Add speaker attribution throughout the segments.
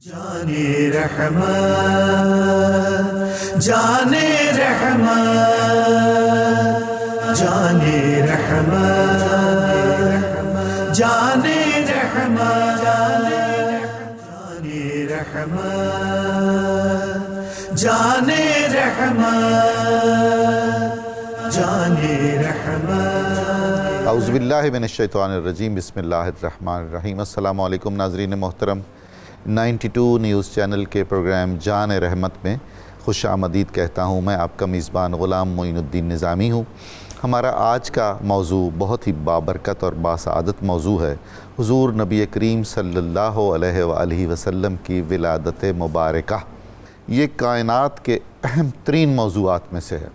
Speaker 1: جانے رحمت جانے رحمت جانے رحمت جانے رحمت جانے رحمت جانے رحمت جانے رحمت
Speaker 2: اعوذ باللہ من الشیطان الرجیم، بسم اللہ الرحمن الرحیم۔ السلام علیکم ناظرین محترم، 92 نیوز چینل کے پروگرام جان رحمت میں خوش آمدید کہتا ہوں۔ میں آپ کا میزبان غلام معین الدین نظامی ہوں۔ ہمارا آج کا موضوع بہت ہی بابرکت اور باسعادت موضوع ہے۔ حضور نبی کریم صلی اللہ علیہ وآلہ وسلم کی ولادت مبارکہ۔ یہ کائنات کے اہم ترین موضوعات میں سے ہے،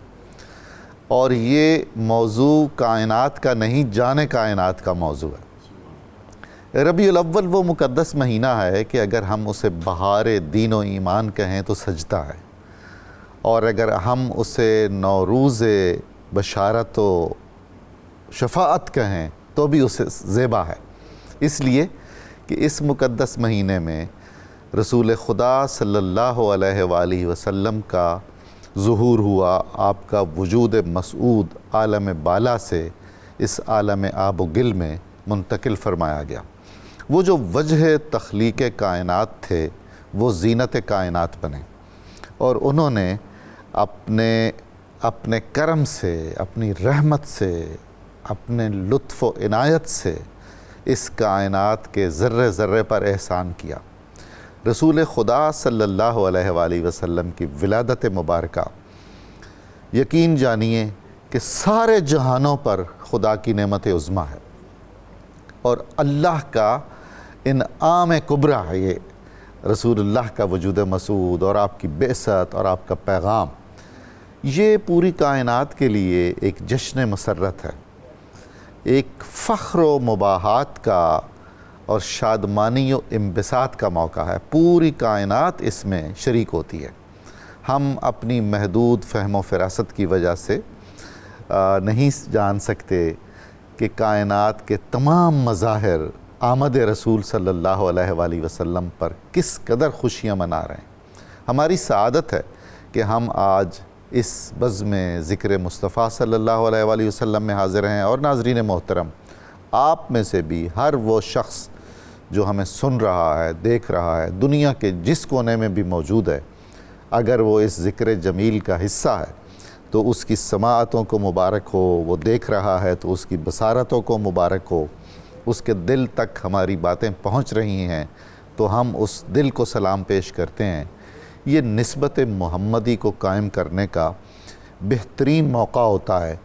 Speaker 2: اور یہ موضوع کائنات کا نہیں، جان کائنات کا موضوع ہے۔ ربیع الاول وہ مقدس مہینہ ہے کہ اگر ہم اسے بہار دین و ایمان کہیں تو سجدہ ہے، اور اگر ہم اسے نوروز بشارت و شفاعت کہیں تو بھی اسے زیبا ہے، اس لیے کہ اس مقدس مہینے میں رسول خدا صلی اللہ علیہ وآلہ وسلم کا ظہور ہوا۔ آپ کا وجود مسعود عالم بالا سے اس عالم آب و گل میں منتقل فرمایا گیا۔ وہ جو وجہ تخلیق کائنات تھے وہ زینت کائنات بنے، اور انہوں نے اپنے کرم سے، اپنی رحمت سے، اپنے لطف و عنایت سے اس کائنات کے ذرے ذرے پر احسان کیا۔ رسول خدا صلی اللہ علیہ وآلہ وسلم کی ولادت مبارکہ، یقین جانیے کہ سارے جہانوں پر خدا کی نعمت عظمیٰ ہے، اور اللہ کا انعام کبریٰ ہے یہ رسول اللہ کا وجود مسعود اور آپ کی بعثت اور آپ کا پیغام۔ یہ پوری کائنات کے لیے ایک جشن مسرت ہے، ایک فخر و مباحات کا اور شادمانی و انبساط کا موقع ہے۔ پوری کائنات اس میں شریک ہوتی ہے۔ ہم اپنی محدود فہم و فراست کی وجہ سے نہیں جان سکتے کہ کائنات کے تمام مظاہر آمد رسول صلی اللہ علیہ وآلہ وسلم پر کس قدر خوشیاں منا رہے ہیں۔ ہماری سعادت ہے کہ ہم آج اس بزم ذکر مصطفیٰ صلی اللہ علیہ وآلہ وسلم میں حاضر ہیں، اور ناظرین محترم، آپ میں سے بھی ہر وہ شخص جو ہمیں سن رہا ہے، دیکھ رہا ہے، دنیا کے جس کونے میں بھی موجود ہے، اگر وہ اس ذکر جمیل کا حصہ ہے تو اس کی سماعتوں کو مبارک ہو، وہ دیکھ رہا ہے تو اس کی بصارتوں کو مبارک ہو، اس کے دل تک ہماری باتیں پہنچ رہی ہیں تو ہم اس دل کو سلام پیش کرتے ہیں۔ یہ نسبت محمدی کو قائم کرنے کا بہترین موقع ہوتا ہے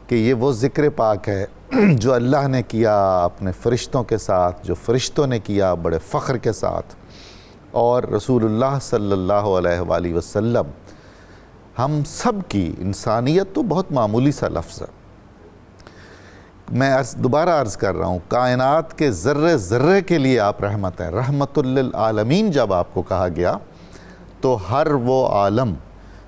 Speaker 2: کہ یہ وہ ذکر پاک ہے جو اللہ نے کیا اپنے فرشتوں کے ساتھ، جو فرشتوں نے کیا بڑے فخر کے ساتھ، اور رسول اللہ صلی اللہ علیہ وآلہ وسلم ہم سب کی، انسانیت تو بہت معمولی سا لفظ ہے، میں دوبارہ عرض کر رہا ہوں، کائنات کے ذرے ذرے کے لیے آپ رحمت ہیں۔ رحمت للعالمین جب آپ کو کہا گیا تو ہر وہ عالم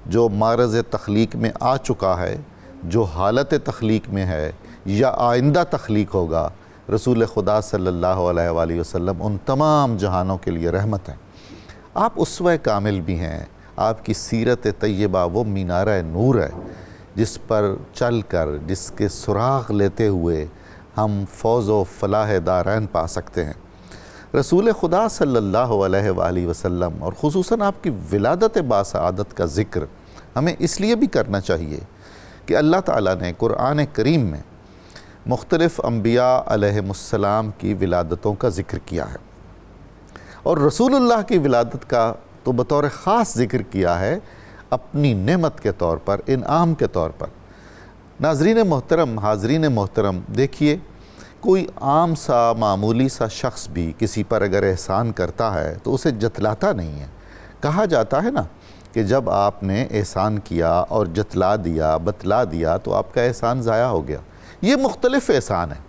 Speaker 2: جو معرض تخلیق میں آ چکا ہے، جو حالت تخلیق میں ہے یا آئندہ تخلیق ہوگا، رسول خدا صلی اللہ علیہ وآلہ وسلم ان تمام جہانوں کے لیے رحمت ہیں۔ آپ اسوہ کامل بھی ہیں۔ آپ کی سیرت طیبہ وہ مینارہ نور ہے جس پر چل کر، جس کے سراغ لیتے ہوئے ہم فوز و فلاح دارین پا سکتے ہیں۔ رسول خدا صلی اللہ علیہ وآلہ وسلم اور خصوصاً آپ کی ولادت باسعادت کا ذکر ہمیں اس لیے بھی کرنا چاہیے کہ اللہ تعالیٰ نے قرآن کریم میں مختلف انبیاء علیہم السلام کی ولادتوں کا ذکر کیا ہے، اور رسول اللہ کی ولادت کا تو بطور خاص ذکر کیا ہے اپنی نعمت کے طور پر، انعام کے طور پر۔ ناظرین محترم، حاضرین محترم، دیکھیے، کوئی عام سا معمولی سا شخص بھی کسی پر اگر احسان کرتا ہے تو اسے جتلاتا نہیں ہے۔ کہا جاتا ہے نا کہ جب آپ نے احسان کیا اور جتلا دیا، بتلا دیا تو آپ کا احسان ضائع ہو گیا۔ یہ مختلف احسان ہے۔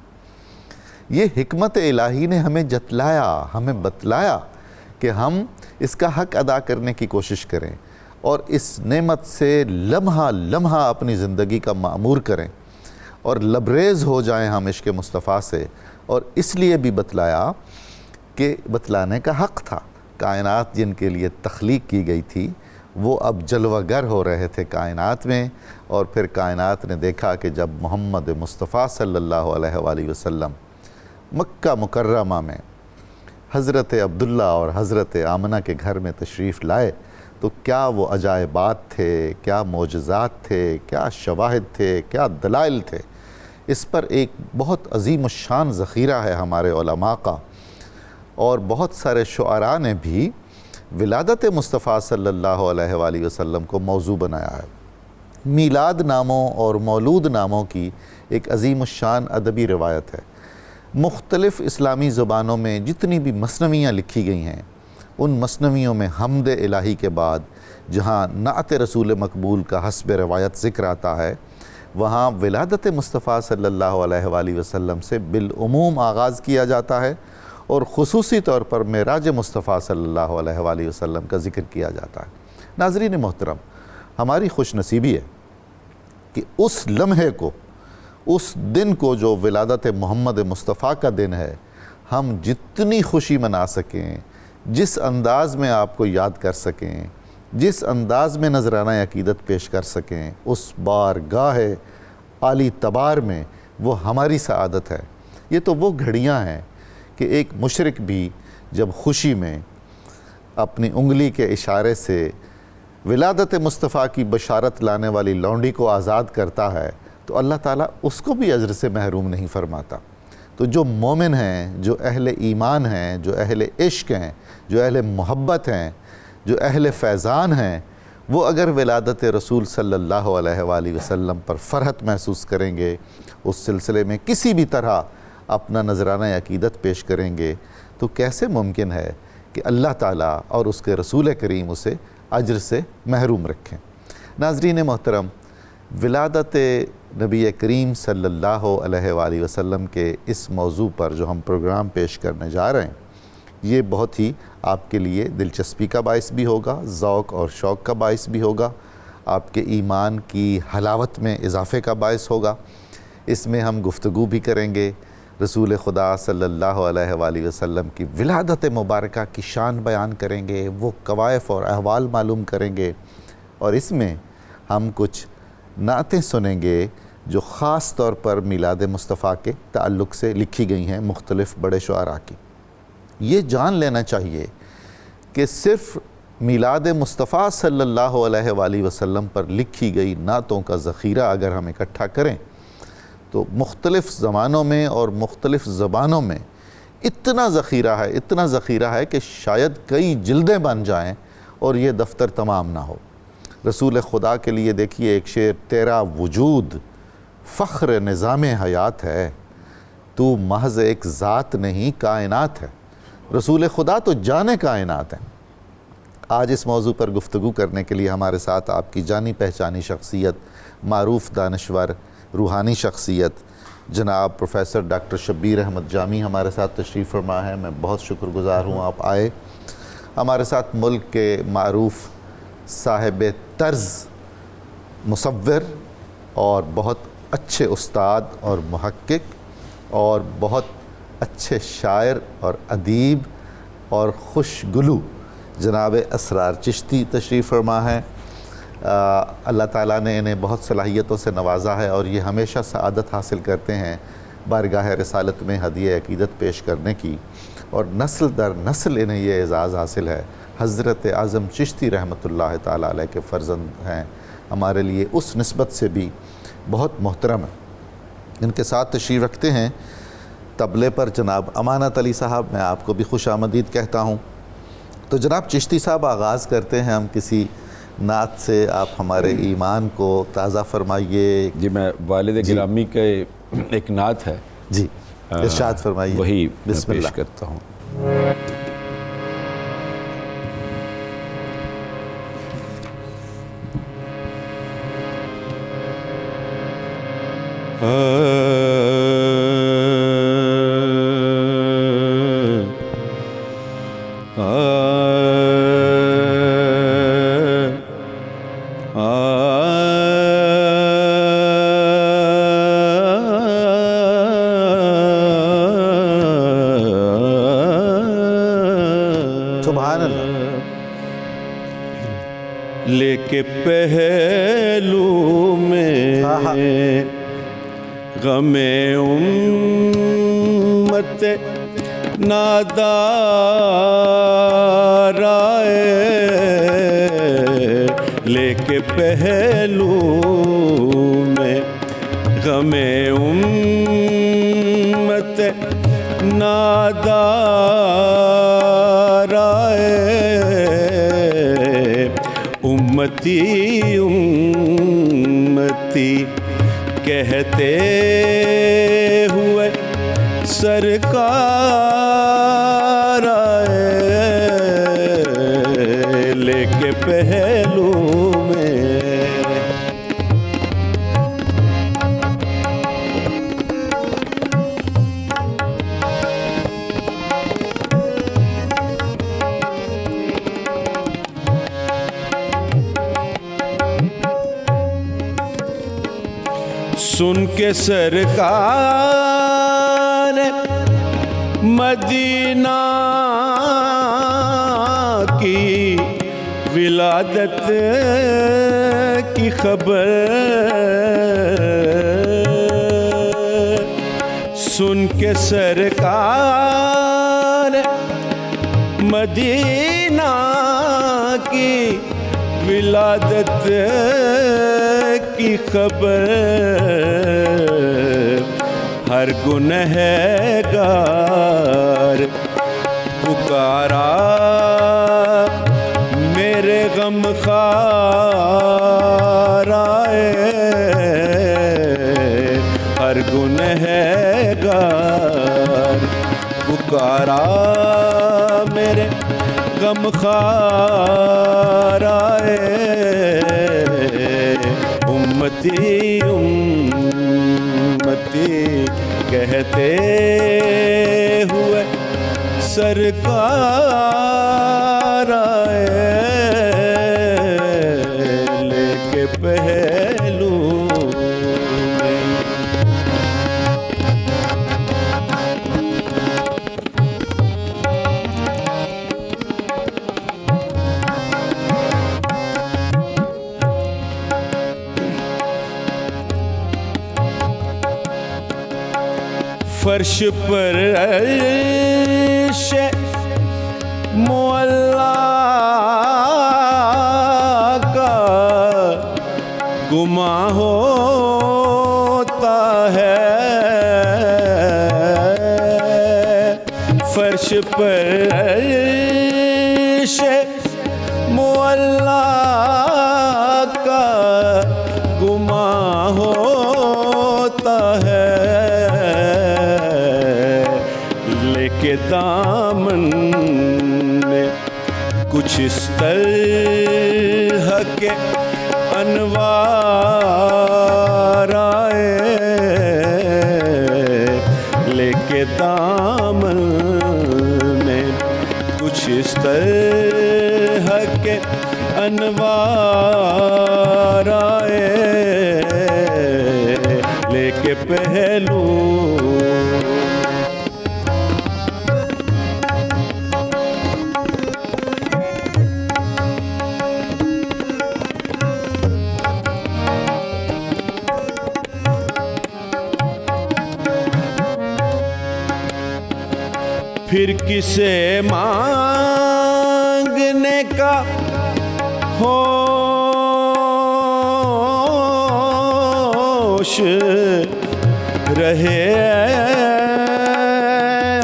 Speaker 2: یہ حکمت الہی نے ہمیں جتلایا، ہمیں بتلایا کہ ہم اس کا حق ادا کرنے کی کوشش کریں، اور اس نعمت سے لمحہ لمحہ اپنی زندگی کا معمور کریں، اور لبریز ہو جائیں ہم عشق مصطفیٰ سے۔ اور اس لیے بھی بتلایا کہ بتلانے کا حق تھا، کائنات جن کے لیے تخلیق کی گئی تھی وہ اب جلوہ گر ہو رہے تھے کائنات میں، اور پھر کائنات نے دیکھا کہ جب محمد مصطفیٰ صلی اللہ علیہ وآلہ وسلم مکہ مکرمہ میں حضرت عبداللہ اور حضرت آمنہ کے گھر میں تشریف لائے تو کیا وہ عجائبات تھے، کیا معجزات تھے، کیا شواہد تھے، کیا دلائل تھے۔ اس پر ایک بہت عظیم الشان ذخیرہ ہے ہمارے علماء کا، اور بہت سارے شعراء نے بھی ولادت مصطفیٰ صلی اللہ علیہ وآلہ وسلم کو موضوع بنایا ہے۔ میلاد ناموں اور مولود ناموں کی ایک عظیم الشان ادبی روایت ہے۔ مختلف اسلامی زبانوں میں جتنی بھی مثنویاں لکھی گئی ہیں، ان مثنویوں میں حمد الہی کے بعد جہاں نعت رسول مقبول کا حسب روایت ذکر آتا ہے، وہاں ولادت مصطفیٰ صلی اللہ علیہ وآلہ وسلم سے بالعموم آغاز کیا جاتا ہے، اور خصوصی طور پر معراج مصطفیٰ صلی اللہ علیہ وآلہ وسلم کا ذکر کیا جاتا ہے۔ ناظرین محترم، ہماری خوش نصیبی ہے کہ اس لمحے کو، اس دن کو جو ولادت محمد مصطفیٰ کا دن ہے، ہم جتنی خوشی منا سکیں، جس انداز میں آپ کو یاد کر سکیں، جس انداز میں نذرانہ عقیدت پیش کر سکیں، اس بارگاہ عالی تبار میں، وہ ہماری سعادت ہے۔ یہ تو وہ گھڑیاں ہیں کہ ایک مشرک بھی جب خوشی میں اپنی انگلی کے اشارے سے ولادت مصطفیٰ کی بشارت لانے والی لونڈی کو آزاد کرتا ہے تو اللہ تعالیٰ اس کو بھی اجر سے محروم نہیں فرماتا۔ تو جو مومن ہیں، جو اہل ایمان ہیں، جو اہل عشق ہیں، جو اہل محبت ہیں، جو اہل فیضان ہیں، وہ اگر ولادت رسول صلی اللہ علیہ وآلہ وسلم پر فرحت محسوس کریں گے، اس سلسلے میں کسی بھی طرح اپنا نذرانہ عقیدت پیش کریں گے، تو کیسے ممکن ہے کہ اللہ تعالیٰ اور اس کے رسول کریم اسے اجر سے محروم رکھیں۔ ناظرین محترم، ولادت نبی کریم صلی اللہ علیہ وآلہ وسلم کے اس موضوع پر جو ہم پروگرام پیش کرنے جا رہے ہیں، یہ بہت ہی آپ کے لیے دلچسپی کا باعث بھی ہوگا، ذوق اور شوق کا باعث بھی ہوگا، آپ کے ایمان کی حلاوت میں اضافے کا باعث ہوگا۔ اس میں ہم گفتگو بھی کریں گے، رسول خدا صلی اللہ علیہ وآلہ وسلم کی ولادت مبارکہ کی شان بیان کریں گے، وہ کوائف اور احوال معلوم کریں گے، اور اس میں ہم کچھ نعتیں سنیں گے جو خاص طور پر میلاد مصطفیٰ کے تعلق سے لکھی گئی ہیں مختلف بڑے شعراء کی۔ یہ جان لینا چاہیے کہ صرف میلاد مصطفیٰ صلی اللہ علیہ وآلہ وسلم پر لکھی گئی نعتوں کا ذخیرہ اگر ہم اکٹھا کریں تو مختلف زمانوں میں اور مختلف زبانوں میں اتنا ذخیرہ ہے کہ شاید کئی جلدیں بن جائیں اور یہ دفتر تمام نہ ہو۔ رسول خدا کے لیے دیکھیے ایک شعر، تیرا وجود فخر نظام حیات ہے، تو محض ایک ذات نہیں کائنات ہے۔ رسول خدا تو جانے کائنات ہیں۔ آج اس موضوع پر گفتگو کرنے کے لیے ہمارے ساتھ آپ کی جانی پہچانی شخصیت، معروف دانشور، روحانی شخصیت جناب پروفیسر ڈاکٹر شبیر احمد جامی ہمارے ساتھ تشریف فرما ہے۔ میں بہت شکر گزار ہوں آپ آئے۔ ہمارے ساتھ ملک کے معروف صاحب طرز مصور اور بہت اچھے استاد اور محقق اور بہت اچھے شاعر اور ادیب اور خوش گلو جناب اسرار چشتی تشریف فرما ہے۔ اللہ تعالیٰ نے انہیں بہت صلاحیتوں سے نوازا ہے اور یہ ہمیشہ سعادت حاصل کرتے ہیں بارگاہ رسالت میں ہدیہ عقیدت پیش کرنے کی، اور نسل در نسل انہیں یہ اعزاز حاصل ہے۔ حضرت اعظم چشتی رحمۃ اللہ تعالیٰ علیہ کے فرزند ہیں، ہمارے لیے اس نسبت سے بھی بہت محترم ہیں۔ ان کے ساتھ تشریف رکھتے ہیں طبلے پر جناب امانت علی صاحب، میں آپ کو بھی خوش آمدید کہتا ہوں۔ تو جناب چشتی صاحب، آغاز کرتے ہیں ہم کسی نعت سے، آپ ہمارے ایمان کو تازہ فرمائیے۔
Speaker 3: جی، میں والد گرامی کے ایک نعت ہے،
Speaker 2: جی ارشاد فرمائیے۔
Speaker 3: وہی
Speaker 2: بسم
Speaker 3: پیش
Speaker 2: اللہ۔
Speaker 3: کرتا ہوں۔ لے کے پہلو میں غم امت نادار آئے، لے کے پہلو میں غم امت نادار آئے، امتی امتی کہتے ہوئے سرکار آئے، لے کے پہلو میں سن کے سرکار مدینہ کی ولادت کی خبر، سن کے سرکار مدینہ کی ولادت کی خبر، ہر گنہگار پکارا میرے غم خوار آئے، ہر گنہگار پکارا میرے غم خوار آئے، امتی امتی کہتے ہوئے سرکار آئے، لے کے پہلو میں فرش پر عرش معلا کا گماں ہوتا ہے، فرش پر عرش معلا کا گماں ہوتا ہے، کے دامن میں کچھ اس طرح کے انوار آئے، لے کے دامن میں کچھ اس طرح کے انوار آئے، لے کے پہلو پھر کسے مانگنے کا ہوش رہے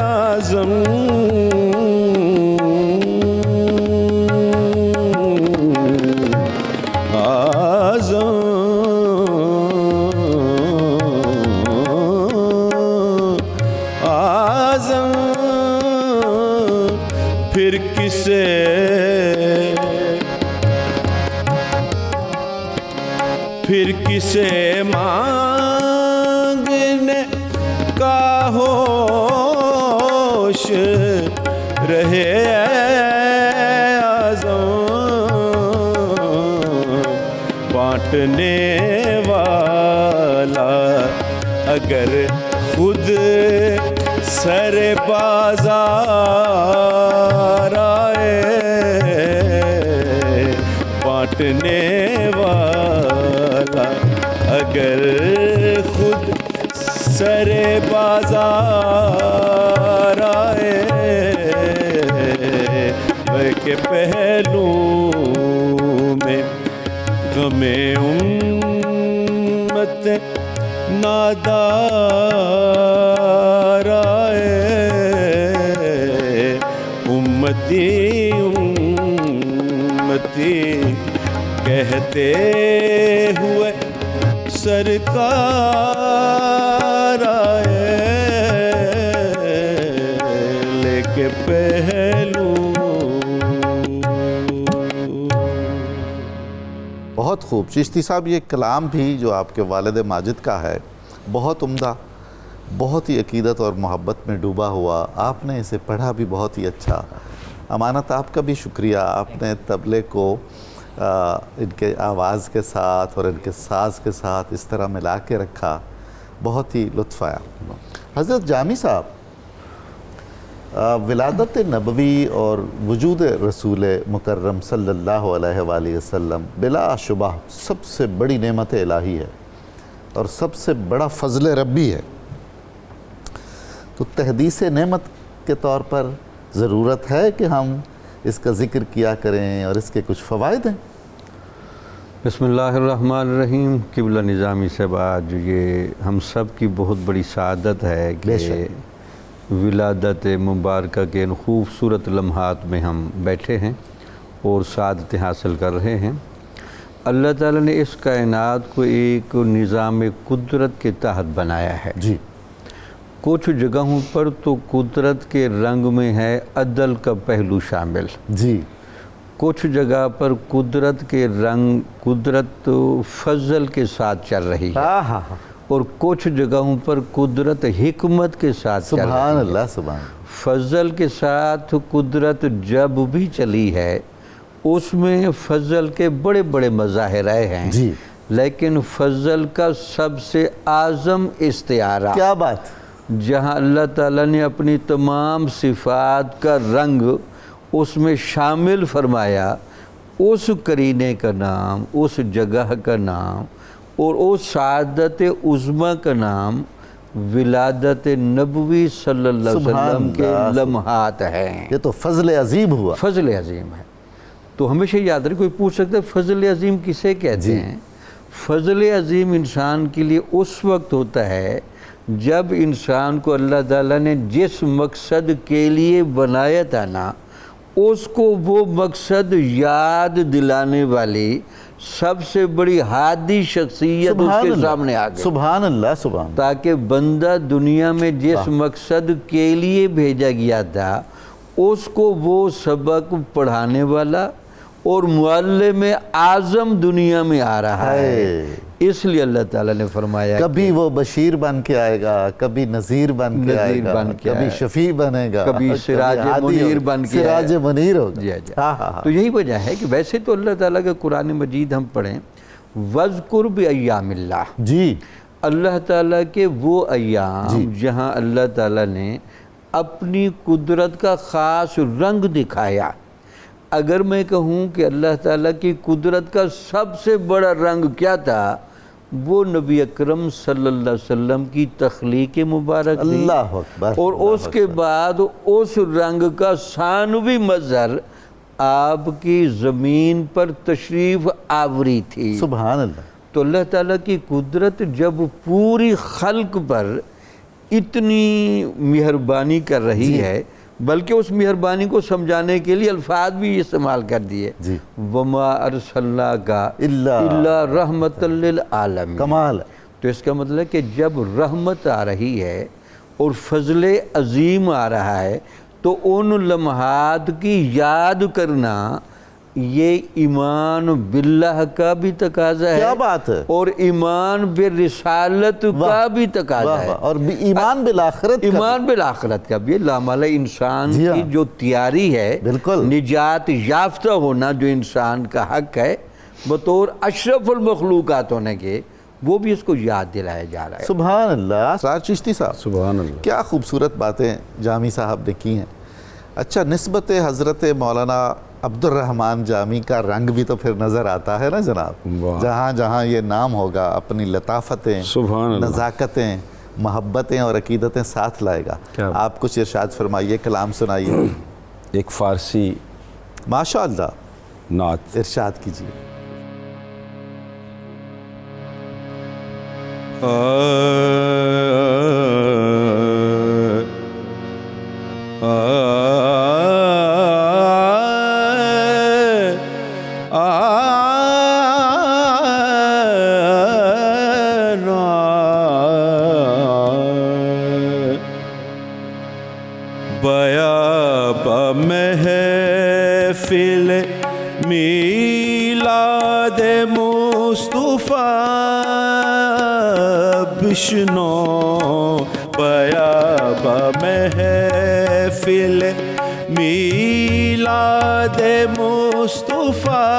Speaker 3: اعظم، پھر کسے مانگنے کا ہوش رہے اعظم، بانٹنے والا اگر خود سر بازار آئے، لوٹنے والا اگر خود سر بازار آئے کے پہلو میں غم امت نادار آئے امتی امتی کہتے ہوئے سرکار آئے لے کے پہلو.
Speaker 2: بہت خوب چشتی صاحب، یہ کلام بھی جو آپ کے والد ماجد کا ہے بہت عمدہ، بہت ہی عقیدت اور محبت میں ڈوبا ہوا. آپ نے اسے پڑھا بھی بہت ہی اچھا. امانت آپ کا بھی شکریہ، آپ نے طبلے کو ان کے آواز کے ساتھ اور ان کے ساز کے ساتھ اس طرح ملا کے رکھا، بہت ہی لطف آیا. حضرت جامی صاحب، ولادت نبوی اور وجود رسول مکرم صلی اللہ علیہ وآلہ وسلم بلا شبہ سب سے بڑی نعمت الہی ہے اور سب سے بڑا فضل ربی ہے. تو تحدیث نعمت کے طور پر ضرورت ہے کہ ہم اس کا ذکر کیا کریں اور اس کے کچھ فوائد ہیں.
Speaker 4: بسم اللہ الرحمن الرحیم. قبلہ نظامی صاحب، آج یہ ہم سب کی بہت بڑی سعادت ہے کہ ولادت مبارکہ کے ان خوبصورت لمحات میں ہم بیٹھے ہیں اور سعادت حاصل کر رہے ہیں. اللہ تعالیٰ نے اس کائنات کو ایک نظام قدرت کے تحت بنایا ہے.
Speaker 2: جی.
Speaker 4: کچھ جگہوں پر تو قدرت کے رنگ میں ہے عدل کا پہلو شامل.
Speaker 2: جی.
Speaker 4: کچھ جگہ پر قدرت کے رنگ قدرت فضل کے ساتھ چل رہی ہے اور کچھ جگہوں پر قدرت حکمت کے ساتھ چل رہی ہے.
Speaker 2: سبحان اللہ، سبحان.
Speaker 4: فضل کے ساتھ قدرت جب بھی چلی ہے اس میں فضل کے بڑے بڑے مظاہر ہیں.
Speaker 2: جی.
Speaker 4: لیکن فضل کا سب سے اعظم استعارہ،
Speaker 2: کیا بات،
Speaker 4: جہاں اللہ تعالیٰ نے اپنی تمام صفات کا رنگ اس میں شامل فرمایا، اس قرینے کا نام، اس جگہ کا نام اور اس سعادت عظمیٰ کا نام ولادت نبوی صلی اللہ علیہ وسلم کے لمحات ہیں.
Speaker 2: یہ تو فضل عظیم ہوا.
Speaker 4: فضل عظیم ہے. تو ہمیشہ یاد رکھیں، کوئی پوچھ سکتا ہے فضل عظیم کسے کہتے ہیں؟ فضل عظیم انسان کے لیے اس وقت ہوتا ہے جب انسان کو اللہ تعالیٰ نے جس مقصد کے لیے بنایا تھا نا، اس کو وہ مقصد یاد دلانے والی سب سے بڑی ہادی شخصیت اس کے سامنے آ گئی.
Speaker 2: سبحان اللہ، سبحان.
Speaker 4: تاکہ بندہ دنیا میں جس مقصد کے لیے بھیجا گیا تھا اس کو وہ سبق پڑھانے والا اور معلم اعظم دنیا میں آ رہا ہے. اس لیے اللہ تعالیٰ نے فرمایا
Speaker 2: کبھی وہ بشیر بن کے آئے گا، کبھی نذیر بن کے آئے گا، کبھی شفیع بنے گا،
Speaker 4: کبھی سراج منیر بن کے
Speaker 2: سراج منیر ہوگا.
Speaker 4: تو یہی وجہ ہے کہ ویسے تو اللہ تعالیٰ کا قرآن مجید ہم پڑھیں وَاذْكُرْ بِأَيَّامِ اللَّهِ.
Speaker 2: جی.
Speaker 4: اللہ تعالیٰ کے وہ ایام جہاں اللہ تعالیٰ نے اپنی قدرت کا خاص رنگ دکھایا. اگر میں کہوں کہ اللہ تعالیٰ کی قدرت کا سب سے بڑا رنگ کیا تھا، وہ نبی اکرم صلی اللہ علیہ وسلم کی تخلیق مبارک تھی.
Speaker 2: اللہ اکبر.
Speaker 4: اور اس کے بعد اس رنگ کا ثانوی مظہر آپ کی زمین پر تشریف آوری تھی.
Speaker 2: سبحان اللہ.
Speaker 4: تو اللہ تعالیٰ کی قدرت جب پوری خلق پر اتنی مہربانی کر رہی ہے، بلکہ اس مہربانی کو سمجھانے کے لیے الفاظ بھی استعمال کر دیے. وَمَا أَرْسَلْنَاكَ إِلَّا رَحْمَةً لِلْعَالَمِينَ.
Speaker 2: کمال.
Speaker 4: تو اس کا مطلب کہ جب رحمت آ رہی ہے اور فضل عظیم آ رہا ہے تو ان لمحات کی یاد کرنا یہ ایمان باللہ کا بھی تقاضا ہے.
Speaker 2: کیا بات ہے.
Speaker 4: اور ایمان بالرسالت کا بھی تقاضا ہے.
Speaker 2: اور ایمان بالآخرت کا.
Speaker 4: ایمان بالآخرت کا بھی. لامالہ انسان کی جو تیاری ہے، نجات یافتہ ہونا جو انسان کا حق ہے بطور اشرف المخلوقات ہونے کے، وہ بھی اس کو یاد دلایا جا رہا ہے.
Speaker 2: سبحان اللہ. سراج چشتی صاحب،
Speaker 3: سبحان اللہ،
Speaker 2: کیا خوبصورت باتیں جامی صاحب نے کی ہیں. اچھا، نسبت حضرت مولانا عبد الرحمن جامی کا رنگ بھی تو پھر نظر آتا ہے نا جناب.
Speaker 3: واہ.
Speaker 2: جہاں جہاں یہ نام ہوگا اپنی لطافتیں،
Speaker 3: سبحان اللہ.
Speaker 2: نزاکتیں، محبتیں اور عقیدتیں ساتھ لائے گا.
Speaker 3: کیا
Speaker 2: آپ کچھ ارشاد فرمائیے، کلام سنائیے.
Speaker 3: ایک فارسی
Speaker 2: ماشاء اللہ،
Speaker 3: نعت.
Speaker 2: ارشاد کیجیے.
Speaker 5: بیاب محفل میلاد مصطفیٰ بشنو، بیاب محفل میلاد مصطفیٰ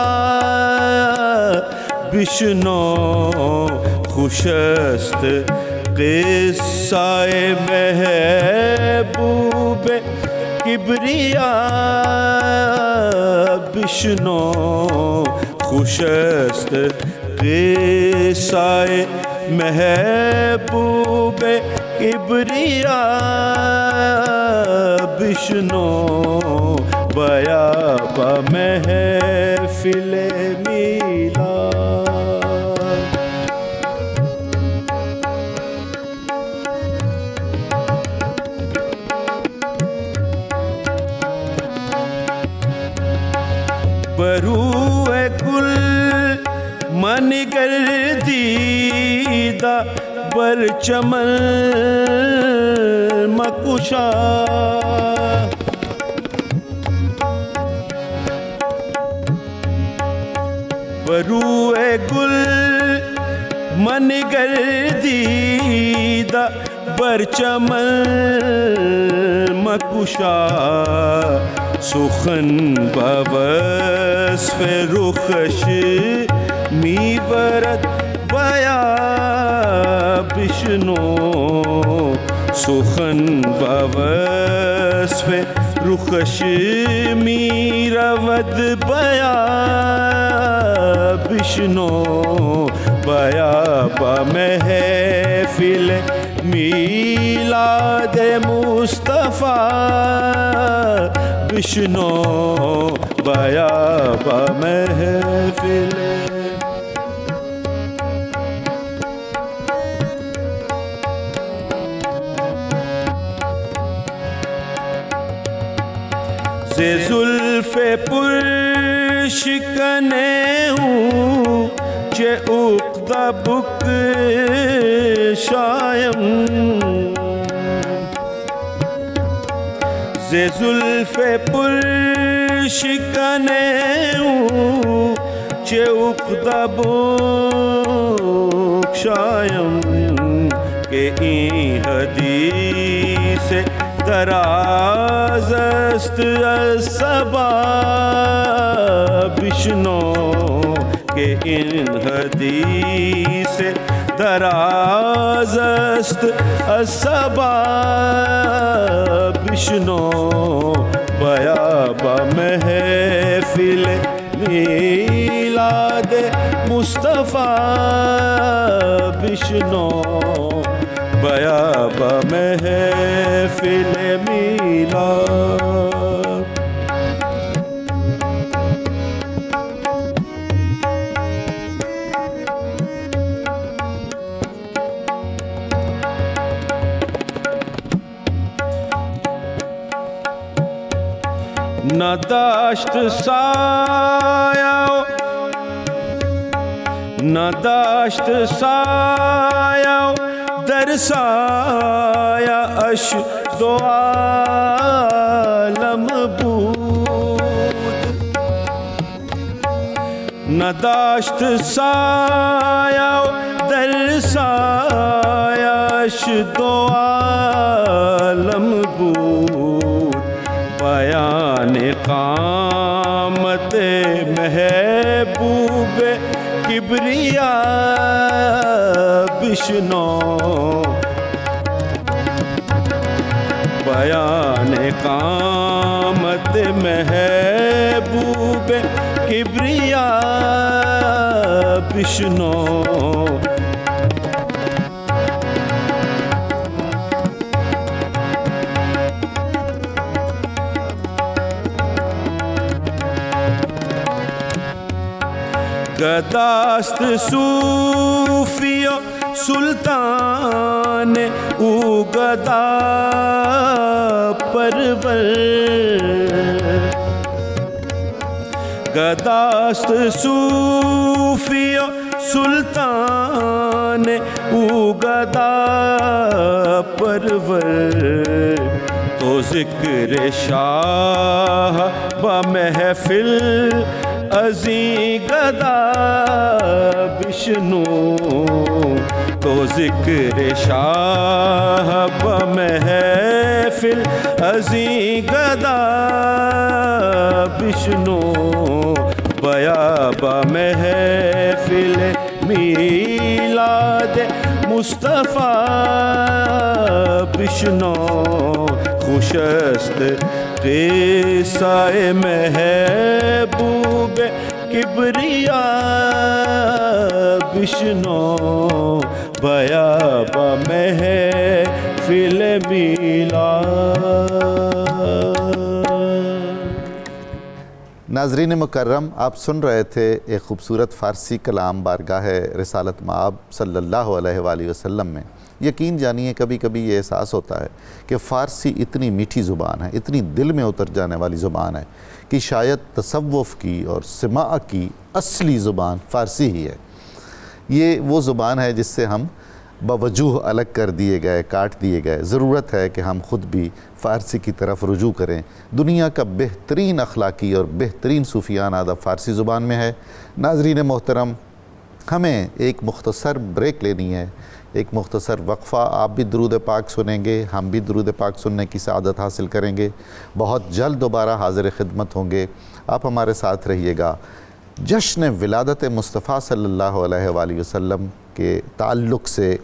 Speaker 5: بشنو، خوش است قصہ محبوب کبریا بشنو، خوش است قصہ محبوب کبریا بشنو، بیاب محفل میلاد. بروئے گل من گردیدہ بر چمن مکشا، بروئے گل من گردیدہ بر چمن مکشا، سخن بوصف رخش میورد بیا بشنو، سخن بوصف رخش میرود بیا بشنو، بیاب محفل میلاد مصطفیٰ بشنو، بیاب محفل. سے زلف پر شکنے ہوں چے اقدا بک شایم، سے زلف پر شکنے ہوں چے اقدا بک شایم، کہ این حدیث دراز است الصبا بشنو، کہ ان حدیث دراز است الصبا بشنو، بیاب محفل میلاد مصطفیٰ بشنو، بیاب محفل میلاد. نداشت سایہ نداشت سایہ در سایہ اش دو عالم بود، نداشت سایہ در سایہ اش دو عالم بود، بیان قامت محبوب کبریا بشنو، بیان قامت محبوب کبریا بشنو گداست صوفی و سلطان او گدا پرور گداست صوفی و سلطان او گدا پرور تو ذکر شاہ بمحفل ازیں گدا بشنو تو ذکر شاہ بمحفل ازیں گدا بشنو بیا بمحفل میلاد مصطفیٰ بشنو خوشست قصہ محبوب کبریا بشنو بیا بمحفل میلاد۔
Speaker 2: ناظرین مکرم، آپ سن رہے تھے ایک خوبصورت فارسی کلام بارگاہ رسالت مآب صلی اللہ علیہ وآلہ وسلم میں۔ یقین جانیے کبھی کبھی یہ احساس ہوتا ہے کہ فارسی اتنی میٹھی زبان ہے، اتنی دل میں اتر جانے والی زبان ہے کہ شاید تصوف کی اور سماع کی اصلی زبان فارسی ہی ہے۔ یہ وہ زبان ہے جس سے ہم بوجوہ الگ کر دیے گئے، کاٹ دیے گئے۔ ضرورت ہے کہ ہم خود بھی فارسی کی طرف رجوع کریں۔ دنیا کا بہترین اخلاقی اور بہترین صوفیانہ ادب فارسی زبان میں ہے۔ ناظرین محترم، ہمیں ایک مختصر بریک لینی ہے، ایک مختصر وقفہ۔ آپ بھی درود پاک سنیں گے، ہم بھی درود پاک سننے کی سعادت حاصل کریں گے۔ بہت جلد دوبارہ حاضر خدمت ہوں گے، آپ ہمارے ساتھ رہیے گا۔ جشن ولادت مصطفیٰ صلی اللہ علیہ وآلہ وسلم کے تعلق سے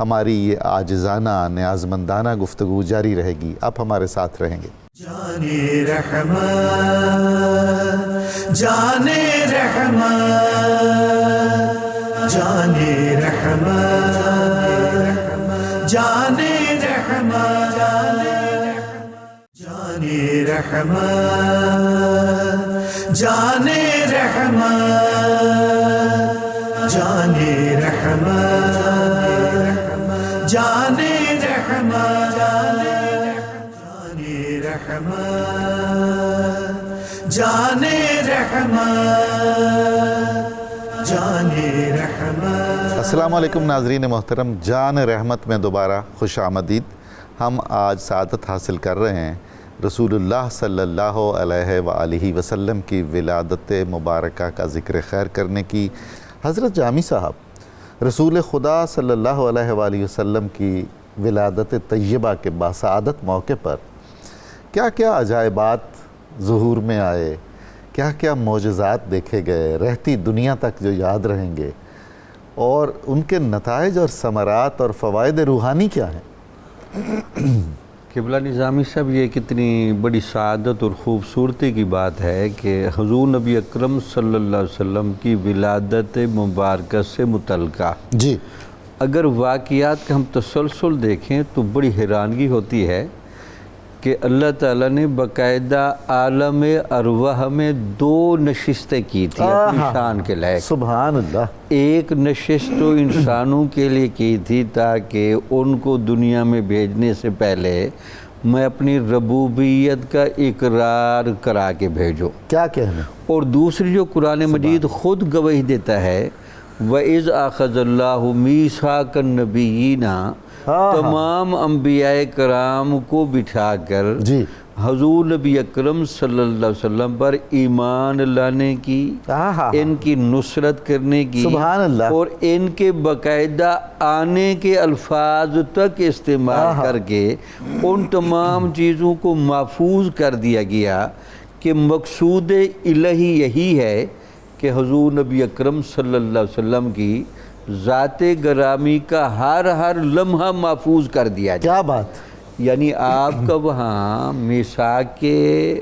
Speaker 2: ہماری یہ عاجزانہ نیازمندانہ گفتگو جاری رہے گی، آپ ہمارے ساتھ رہیں گے۔
Speaker 1: جانے رحمت جانے رحمت جانے رحمت جانے رحمت جانے رحمت جانے رحمت جانے رحمت جانے رحمت جانے رحمت جانے رحمت۔
Speaker 2: السلام علیکم ناظرین محترم، جان رحمت میں دوبارہ خوش آمدید۔ ہم آج سعادت حاصل کر رہے ہیں رسول اللہ صلی اللہ علیہ وآلہ وسلم کی ولادت مبارکہ کا ذکر خیر کرنے کی۔ حضرت جامی صاحب، رسول خدا صلی اللہ علیہ وآلہ وسلم کی ولادت طیبہ کے باسعادت موقع پر کیا کیا عجائبات ظہور میں آئے، کیا کیا معجزات دیکھے گئے، رہتی دنیا تک جو یاد رہیں گے، اور ان کے نتائج اور ثمرات اور فوائد روحانی کیا ہیں؟
Speaker 4: قبلہ نظامی صاحب، یہ کتنی بڑی سعادت اور خوبصورتی کی بات ہے کہ حضور نبی اکرم صلی اللہ علیہ وسلم کی ولادت مبارکہ سے متعلقہ
Speaker 2: جی
Speaker 4: اگر واقعات کا ہم تسلسل دیکھیں تو بڑی حیرانگی ہوتی ہے کہ اللہ تعالیٰ نے باقاعدہ عالم ارواح میں 2 نشستیں کی تھی اپنی شان کے لائق۔
Speaker 2: سبحان اللہ۔
Speaker 4: ایک نشست تو انسانوں کے لیے کی تھی تاکہ ان کو دنیا میں بھیجنے سے پہلے میں اپنی ربوبیت کا اقرار کرا کے بھیجوں۔
Speaker 2: کیا کہنا؟
Speaker 4: اور دوسری جو قرآن مجید خود گواہی دیتا ہے، وَإِذْ أَخَذَ اللَّهُ مِيثَاقَ النَّبِيِّينَ، تمام انبیاء کرام کو بٹھا کر
Speaker 2: جی
Speaker 4: حضور نبی اکرم صلی اللہ علیہ وسلم پر ایمان لانے کی، ان کی نصرت کرنے کی،
Speaker 2: سبحان اللہ،
Speaker 4: اور ان کے باقاعدہ آنے کے الفاظ تک استعمال کر کے ان تمام چیزوں کو محفوظ کر دیا گیا کہ مقصود الہی یہی ہے کہ حضور نبی اکرم صلی اللہ علیہ وسلم کی ذات گرامی کا ہر لمحہ محفوظ کر دیا جائے۔
Speaker 2: کیا بات!
Speaker 4: یعنی آپ کا وہاں میثاق کے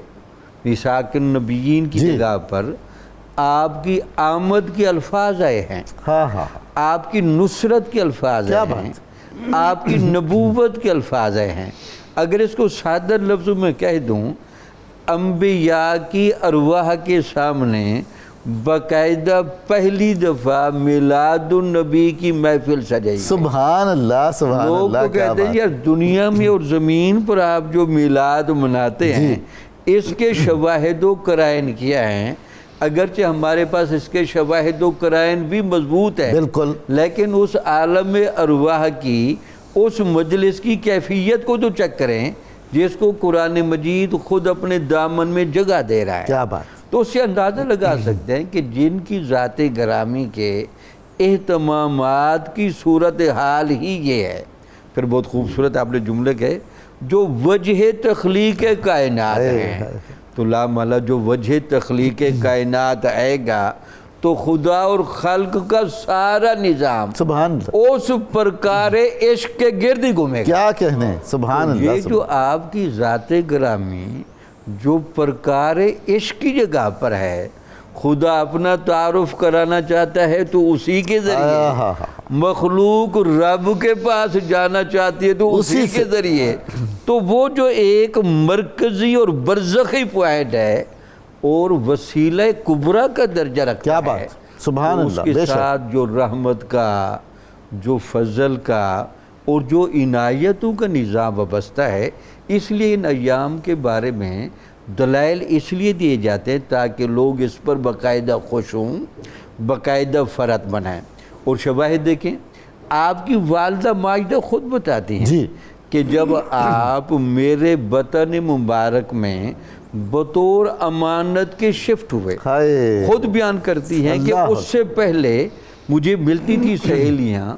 Speaker 4: میثاق النبیین کی
Speaker 2: جی۔
Speaker 4: جگہ پر آپ کی آمد کے الفاظ آئے ہیں،
Speaker 2: ہاں ہاں
Speaker 4: آپ کی نصرت کے الفاظ
Speaker 2: کیا
Speaker 4: آئے ہیں، آپ کی نبوت کے الفاظ آئے ہیں۔ اگر اس کو سادہ لفظوں میں کہہ دوں، انبیاء کی ارواح کے سامنے باقاعدہ پہلی دفعہ میلاد النبی کی محفل سجائی ہے۔
Speaker 2: سبحان اللہ سبحان
Speaker 4: لوگ
Speaker 2: اللہ،
Speaker 4: تو
Speaker 2: کیا
Speaker 4: کہتے ہیں
Speaker 2: بات
Speaker 4: یار دنیا میں اور زمین پر آپ جو میلاد مناتے ہیں اس کے شواہد و قرائن کیا ہیں؟ اگرچہ ہمارے پاس اس کے شواہد و قرائن بھی مضبوط ہیں،
Speaker 2: بالکل،
Speaker 4: لیکن اس عالم ارواح کی اس مجلس کی کیفیت کو تو چیک کریں جس کو قرآن مجید خود اپنے دامن میں جگہ دے رہا ہے۔
Speaker 2: کیا بات،
Speaker 4: تو اس سے اندازہ لگا سکتے ہیں کہ جن کی ذات گرامی کے اہتمامات کی صورتحال ہی یہ ہے۔ پھر بہت خوبصورت آپ نے جملے کہے، جو وجہ تخلیق کائنات ہیں، تو لا مالا جو وجہ تخلیق کائنات آئے گا تو خدا اور خلق کا سارا نظام
Speaker 2: سبحان اللہ،
Speaker 4: اس پرکار عشق کے گرد ہی گھومے گا۔
Speaker 2: کیا کہنے، سبحان اللہ،
Speaker 4: یہ جو آپ کی ذات گرامی جو پرکار عشق کی جگہ پر ہے، خدا اپنا تعارف کرانا چاہتا ہے تو اسی کے ذریعے، مخلوق رب کے پاس جانا چاہتی ہے تو اسی کے ذریعے، تو وہ جو ایک مرکزی اور برزخی پوائنٹ ہے اور وسیلہ کبریٰ کا درجہ رکھتا
Speaker 2: کیا
Speaker 4: ہے،
Speaker 2: بات، سبحان
Speaker 4: تو اس
Speaker 2: اللہ،
Speaker 4: کے
Speaker 2: بے شک،
Speaker 4: ساتھ جو رحمت کا، جو فضل کا اور جو عنایتوں کا نظام وابستہ ہے، اس لیے ان ایام کے بارے میں دلائل اس لیے دیے جاتے ہیں تاکہ لوگ اس پر باقاعدہ خوش ہوں، باقاعدہ فرحت منائیں۔ اور شواہد دیکھیں، آپ کی والدہ ماجدہ خود بتاتی ہیں
Speaker 2: جی،
Speaker 4: کہ جب آپ میرے وطن مبارک میں بطور امانت کے شفٹ ہوئے،
Speaker 2: ہائے،
Speaker 4: خود بیان کرتی ہیں کہ
Speaker 2: اللہ
Speaker 4: اس سے پہلے مجھے ملتی تھی سہیلیاں،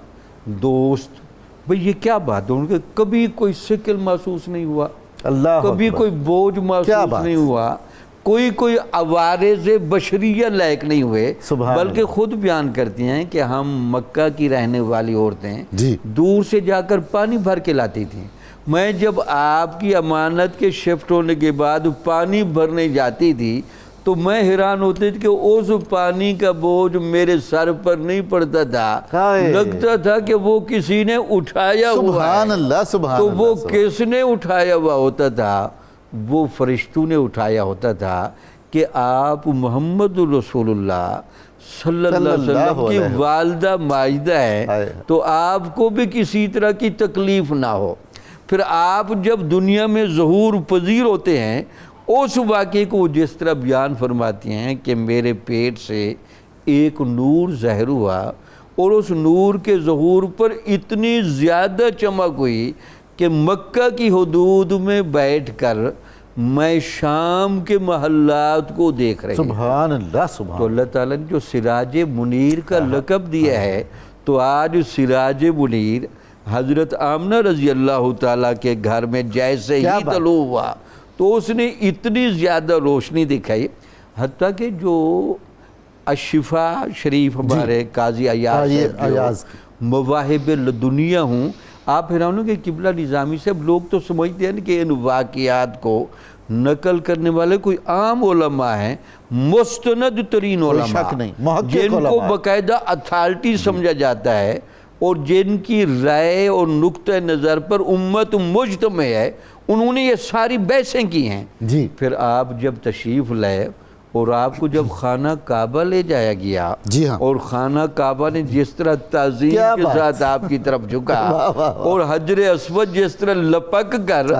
Speaker 4: دوست، بھئی یہ کیا بات ہے، ان کے کبھی کوئی سکل محسوس نہیں ہوا،
Speaker 2: اللہ
Speaker 4: کبھی
Speaker 2: اکبر،
Speaker 4: کوئی بوجھ
Speaker 2: کیا
Speaker 4: محسوس
Speaker 2: بات،
Speaker 4: نہیں ہوا، کوئی عوارض بشریہ لائق نہیں ہوئے،
Speaker 2: سبحان
Speaker 4: بلکہ خود بیان کرتی ہیں کہ ہم مکہ کی رہنے والی عورتیں
Speaker 2: جی،
Speaker 4: دور سے جا کر پانی بھر کے لاتی تھیں، میں جب آپ کی امانت کے شفٹ ہونے کے بعد پانی بھرنے جاتی تھی تو میں حیران ہوتی تھی کہ اس پانی کا بوجھ میرے سر پر نہیں پڑتا تھا، لگتا تھا کہ وہ کسی نے اٹھایا ہوا
Speaker 2: سبحان
Speaker 4: ہے،
Speaker 2: اللہ سبحان
Speaker 4: تو
Speaker 2: اللہ،
Speaker 4: وہ کس نے اٹھایا ہوا ہوتا تھا؟ وہ فرشتوں نے اٹھایا ہوتا تھا کہ آپ محمد رسول اللہ صلی اللہ علیہ وسلم کی والدہ ماجدہ ہیں تو آپ کو بھی کسی طرح کی تکلیف نہ ہو۔ پھر آپ جب دنیا میں ظہور پذیر ہوتے ہیں، اس واقعے کو جس طرح بیان فرماتی ہیں کہ میرے پیٹ سے ایک نور ظاہر ہوا اور اس نور کے ظہور پر اتنی زیادہ چمک ہوئی کہ مکہ کی حدود میں بیٹھ کر میں شام کے محلات کو دیکھ رہی ہوں۔
Speaker 2: سبحان اللہ سبحان
Speaker 4: تو اللہ تعالیٰ نے جو سراج منیر کا لقب دیا ہے، تو آج سراج منیر حضرت آمنہ رضی اللہ تعالیٰ کے گھر میں جیسے ہی طلوع ہوا تو اس نے اتنی زیادہ روشنی دکھائی، حتیٰ کہ جو الشفا شریف ہمارے قاضی ایاز مواہب لدنیا ہوں، آپ حیران ہوں کہ قبلہ نظامی سے اب لوگ تو سمجھتے ہیں کہ ان واقعات کو نقل کرنے والے کوئی عام علماء ہیں، مستند ترین علماء جن کو باقاعدہ اتھارٹی سمجھا جاتا ہے اور جن کی رائے اور نقطہ نظر پر امت مجتمع ہے، انہوں نے یہ ساری بحثیں کی ہیں۔
Speaker 2: جی،
Speaker 4: پھر آپ جب تشریف لائے اور آپ کو جب خانہ کعبہ لے جایا گیا،
Speaker 2: جی ہاں،
Speaker 4: اور خانہ کعبہ نے جس طرح تعظیم کے ساتھ آپ کی طرف جھکا اور حجر اسود جس طرح لپک کر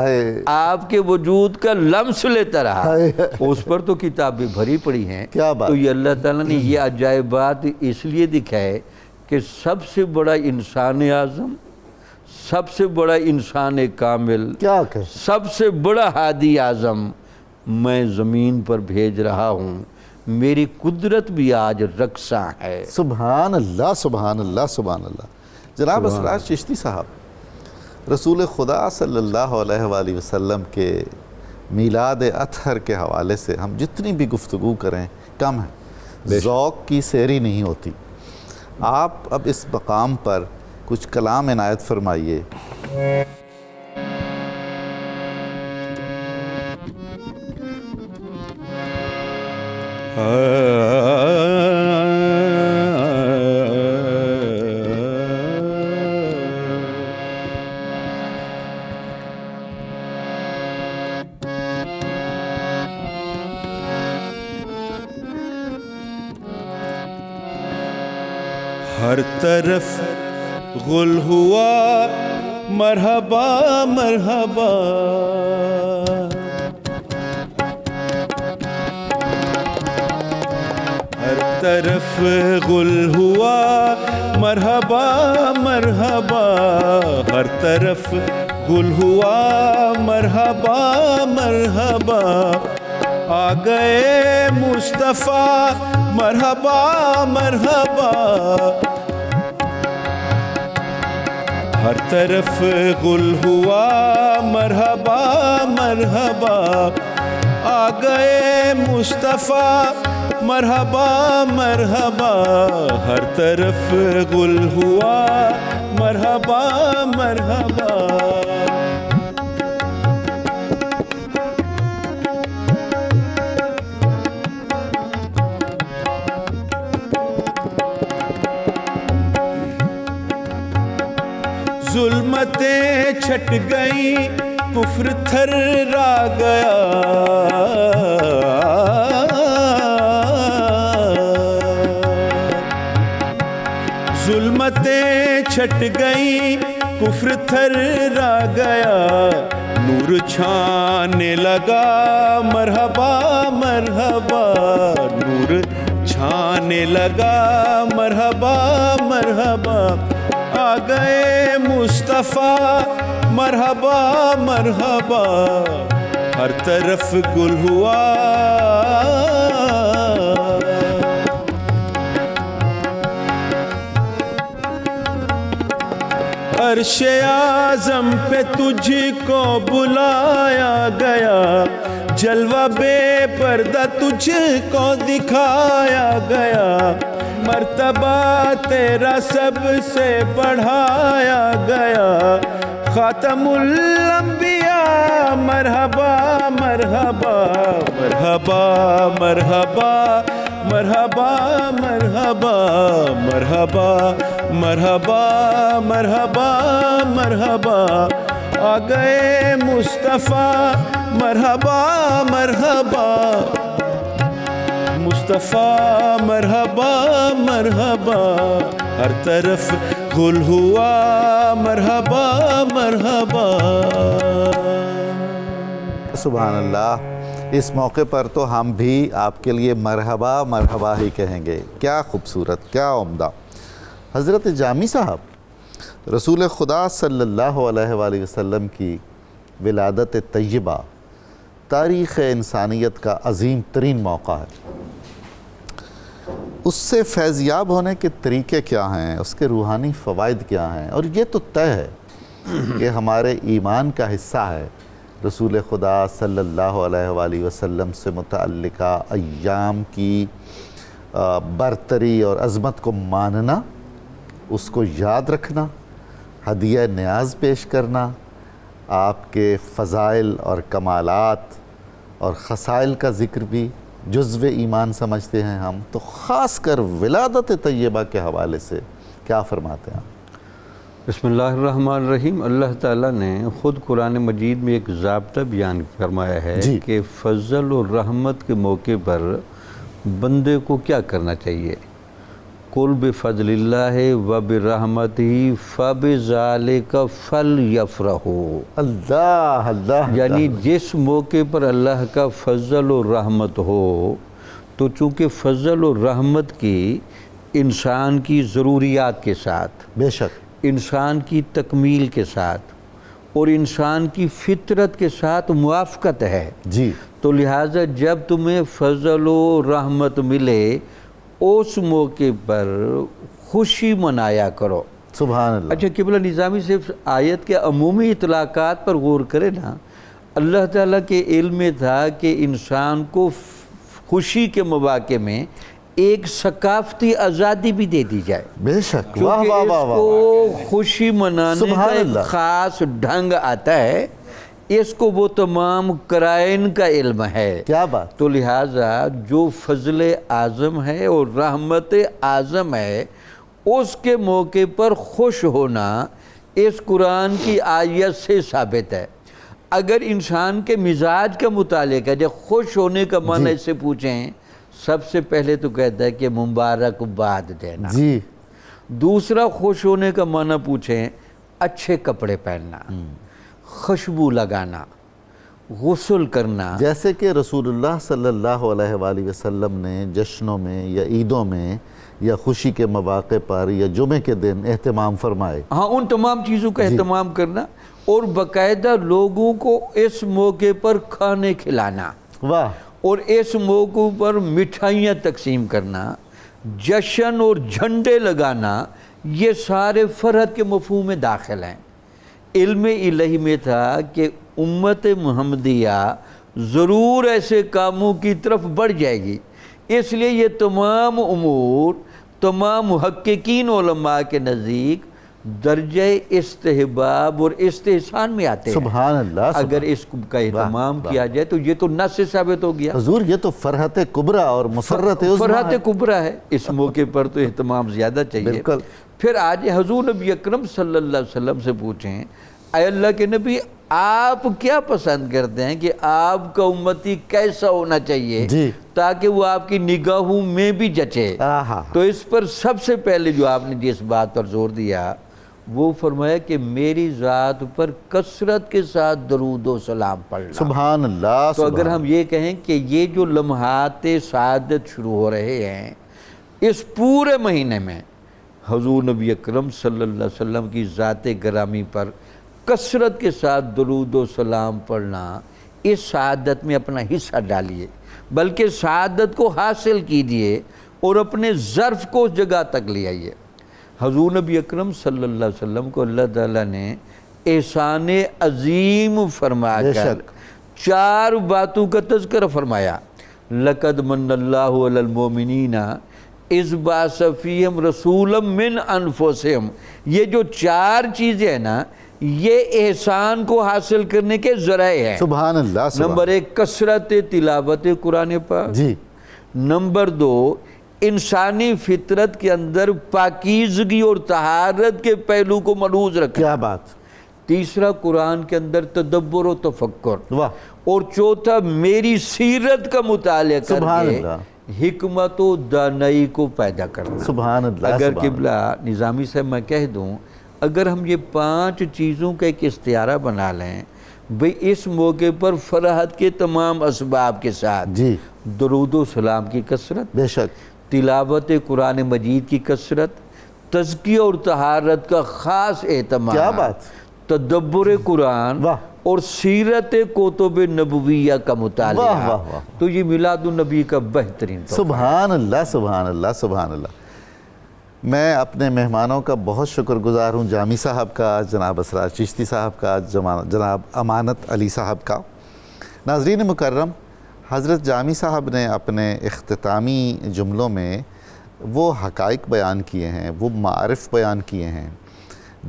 Speaker 4: آپ کے وجود کا لمس لیتا رہا، اس پر تو کتابیں بھری پڑی ہیں۔ تو یہ اللہ تعالیٰ نے یہ عجائبات اس لیے دکھائے کہ سب سے بڑا انسان اعظم، سب سے بڑا انسان کامل، سب سے بڑا ہادی اعظم میں زمین پر بھیج رہا ہوں، میری قدرت بھی آج رقصاں ہے۔
Speaker 2: سبحان اللہ سبحان اللہ سبحان اللہ۔ جناب اسرار چشتی صاحب، رسول خدا صلی اللہ علیہ وآلہ وسلم کے میلاد اطہر کے حوالے سے ہم جتنی بھی گفتگو کریں کم ہے، ذوق کی سیری نہیں ہوتی۔ آپ اب اس مقام پر کچھ کلام عنایت فرمائیے۔
Speaker 5: ہر طرف غل ہوا مرحبا مرحبا، ہر طرف غل ہوا مرحبا مرحبا، ہر طرف گل ہوا مرحبا مرحبا، آ گئے مصطفیٰ مرحبا مرحبا، ہر طرف گل ہوا مرحبا مرحبا، آ گئے مصطفیٰ مرحبا مرحبا، ہر طرف گل ہوا مرحبا مرحبا۔ ظلمتیں چھٹ گئیں کفر تھرا گیا، ظلمتیں چھٹ گئیں کفر تھرا گیا، نور چھانے لگا مرحبا مرحبا، نور چھانے لگا مرحبا مرحبا، آ گئے مصطفیٰ مرحبا مرحبا، ہر طرف گل ہوا، عرش اعظم پہ تجھ کو بلایا گیا، جلوہ بے پردہ تجھ کو دکھایا گیا، مرتبہ تیرا سب سے بڑھایا گیا، خاتم الانبیاء مرحبا مرحبا، مرحبا مرحبا مرحبا مرحبا مرحبا مرحبا مرحبا مرحبا، آ گئے مصطفیٰ مرحبا مرحبا، مصطفیٰ مرحبا مرحبا، ہر طرف گل ہوا مرحبا مرحبا۔
Speaker 2: سبحان اللہ، اس موقع پر تو ہم بھی آپ کے لیے مرحبا مرحبا ہی کہیں گے۔ کیا خوبصورت، کیا عمدہ۔ حضرت جامی صاحب، رسول خدا صلی اللہ علیہ وآلہ وسلم کی ولادت طیبہ تاریخ انسانیت کا عظیم ترین موقع ہے، اس سے فیضیاب ہونے کے طریقے کیا ہیں، اس کے روحانی فوائد کیا ہیں، اور یہ تو طے ہے کہ ہمارے ایمان کا حصہ ہے رسول خدا صلی اللہ علیہ وآلہ وسلم سے متعلقہ ایام کی برتری اور عظمت کو ماننا، اس کو یاد رکھنا، ہدیہ نیاز پیش کرنا، آپ کے فضائل اور کمالات اور خصائل کا ذکر بھی جزو ایمان سمجھتے ہیں ہم، تو خاص کر ولادت طیبہ کے حوالے سے کیا فرماتے ہیں؟
Speaker 4: بسم اللہ الرحمن الرحیم۔ اللہ تعالیٰ نے خود قرآن مجید میں ایک ضابطہ بیان فرمایا ہے کہ فضل و رحمت کے موقع پر بندے کو کیا کرنا چاہیے۔ قُلْ بِفَضْلِ اللَّهِ وَبِرَحْمَتِهِ فَبِذَلِكَ فَلْيَفْرَحُوا۔
Speaker 2: اللہ اللہ،
Speaker 4: یعنی جس موقع پر اللہ کا فضل و رحمت ہو، تو چونکہ فضل و رحمت کی انسان کی ضروریات کے ساتھ،
Speaker 2: بے شک
Speaker 4: انسان کی تکمیل کے ساتھ اور انسان کی فطرت کے ساتھ موافقت ہے،
Speaker 2: جی،
Speaker 4: تو لہٰذا جب تمہیں فضل و رحمت ملے اس موقع پر خوشی منایا کرو۔
Speaker 2: سبحان اللہ۔
Speaker 4: اچھا، قبلہ نظامی صرف آیت کے عمومی اطلاقات پر غور کرے نا، اللہ تعالیٰ کے علم میں تھا کہ انسان کو خوشی کے مواقع میں ایک ثقافتی آزادی بھی دے دی جائے،
Speaker 2: بے شک،
Speaker 4: کیونکہ
Speaker 2: واہ واہ
Speaker 4: اس
Speaker 2: واہ واہ،
Speaker 4: کو خوشی منانے کا
Speaker 2: سبحان
Speaker 4: ایک
Speaker 2: اللہ۔
Speaker 4: خاص ڈھنگ آتا ہے، اس کو وہ تمام قرائن کا علم ہے.
Speaker 2: کیا بات.
Speaker 4: تو لہٰذا جو فضل اعظم ہے اور رحمت اعظم ہے اس کے موقع پر خوش ہونا اس قرآن کی آیت سے ثابت ہے. اگر انسان کے مزاج کا متعلق ہے جب خوش ہونے کا معنی اس سے پوچھیں سب سے پہلے تو کہتا ہے کہ مبارکباد دینا.
Speaker 2: جی.
Speaker 4: دوسرا خوش ہونے کا معنی پوچھیں اچھے کپڑے پہننا، خوشبو لگانا، غسل کرنا.
Speaker 2: جیسے کہ رسول اللہ صلی اللہ علیہ وآلہ وسلم نے جشنوں میں یا عیدوں میں یا خوشی کے مواقع پر یا جمعے کے دن اہتمام فرمائے.
Speaker 4: ہاں ان تمام چیزوں کا اہتمام کرنا اور باقاعدہ لوگوں کو اس موقع پر کھانے کھلانا.
Speaker 2: واہ.
Speaker 4: اور اس موقع پر مٹھائیاں تقسیم کرنا، جشن اور جھنڈے لگانا، یہ سارے فرحت کے مفہوم میں داخل ہیں. علم الہی میں تھا کہ امت محمدیہ ضرور ایسے کاموں کی طرف بڑھ جائے گی، اس لیے یہ تمام امور تمام محققین علماء کے نزدیک درجہ استحباب اور استحسان میں آتے ہیں.
Speaker 2: سبحان اللہ.
Speaker 4: اگر اس کا اہتمام کیا جائے تو یہ تو نص سے ثابت ہو گیا.
Speaker 2: حضور یہ تو فرحت کبریٰ اور مسرت عظمیٰ
Speaker 4: فرحت
Speaker 2: ہے.
Speaker 4: کبریٰ ہے. اس موقع پر تو اہتمام زیادہ چاہیے.
Speaker 2: بالکل.
Speaker 4: پھر آج حضور نبی اکرم صلی اللہ علیہ وسلم سے پوچھیں اے اللہ کے نبی آپ کیا پسند کرتے ہیں کہ آپ کا امتی کیسا ہونا چاہیے
Speaker 2: جی.
Speaker 4: تاکہ وہ آپ کی نگاہوں میں بھی جچے. تو اس پر سب سے پہلے جو آپ نے جس بات پر زور دیا وہ فرمایا کہ میری ذات پر کثرت کے ساتھ درود و سلام پڑھنا.
Speaker 2: سبحان اللہ.
Speaker 4: تو اگر ہم یہ کہیں کہ یہ جو لمحات سعادت شروع ہو رہے ہیں اس پورے مہینے میں حضور نبی اکرم صلی اللہ علیہ وسلم کی ذات گرامی پر کثرت کے ساتھ درود و سلام پڑھنا، اس سعادت میں اپنا حصہ ڈالیے، بلکہ سعادت کو حاصل کیجیے اور اپنے ظرف کو اس جگہ تک لے آئیے. حضور نبی اکرم صلی اللہ علیہ وسلم کو اللہ تعالیٰ نے احسان عظیم فرما کر 4 باتوں کا تذکرہ فرمایا. لَقَدْ مَنَّ اللَّهُ عَلَى الْمُؤْمِنِينَ اِذْ بَعَثَ فِيهِمْ رَسُولًا مِّنْ أَنفُسِهِمْ. یہ جو 4 چیزیں ہیں نا یہ احسان کو حاصل کرنے کے ذرائع ہیں.
Speaker 2: سبحان اللہ.
Speaker 4: نمبر 1 کثرت تلاوت قرآن پاک.
Speaker 2: جی.
Speaker 4: نمبر 2 انسانی فطرت کے اندر پاکیزگی اور طہارت کے پہلو کو ملحوظ رکھنا.
Speaker 2: کیا بات.
Speaker 4: تیسرا قرآن کے اندر تدبر و تفکر.
Speaker 2: واہ.
Speaker 4: اور چوتھا میری سیرت کا مطالعہ کر
Speaker 2: سبحان
Speaker 4: کے
Speaker 2: اللہ.
Speaker 4: حکمت و دانائی کو پیدا کرنا.
Speaker 2: سبحان اللہ.
Speaker 4: اگر
Speaker 2: سبحان
Speaker 4: قبلہ نظامی صاحب میں کہہ دوں اگر ہم یہ 5 چیزوں کا ایک استعارہ بنا لیں بھئی اس موقع پر فرحت کے تمام اسباب کے ساتھ
Speaker 2: جی.
Speaker 4: درود و سلام کی کثرت،
Speaker 2: بے شک.
Speaker 4: تلاوت قرآن مجید کی کثرت، تزکیہ اور طہارت کا خاص اہتمام،
Speaker 2: کیا بات.
Speaker 4: تدبر قرآن
Speaker 2: واہ.
Speaker 4: اور سیرت کتب نبویہ کا مطالعہ.
Speaker 2: واہ واہ واہ.
Speaker 4: تو یہ میلاد النبی کا بہترین تحفہ.
Speaker 2: سبحان اللہ. سبحان اللہ. سبحان اللہ. میں اپنے مہمانوں کا بہت شکر گزار ہوں، جامی صاحب کا، جناب اسرار چشتی صاحب کا، جناب امانت علی صاحب کا. ناظرین مکرم، حضرت جامی صاحب نے اپنے اختتامی جملوں میں وہ حقائق بیان کیے ہیں، وہ معارف بیان کیے ہیں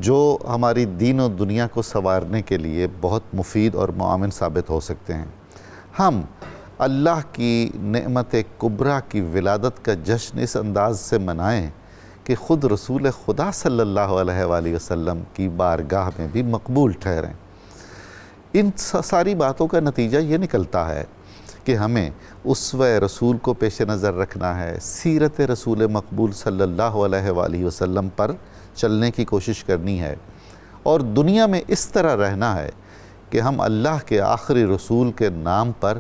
Speaker 2: جو ہماری دین و دنیا کو سنوارنے کے لیے بہت مفید اور معاون ثابت ہو سکتے ہیں. ہم اللہ کی نعمت کبریٰ کی ولادت کا جشن اس انداز سے منائیں کہ خود رسول خدا صلی اللہ علیہ وآلہ وسلم کی بارگاہ میں بھی مقبول ٹھہریں. ان ساری باتوں کا نتیجہ یہ نکلتا ہے کہ ہمیں اسوہ رسول کو پیش نظر رکھنا ہے، سیرت رسول مقبول صلی اللہ علیہ وآلہ وسلم پر چلنے کی کوشش کرنی ہے، اور دنیا میں اس طرح رہنا ہے کہ ہم اللہ کے آخری رسول کے نام پر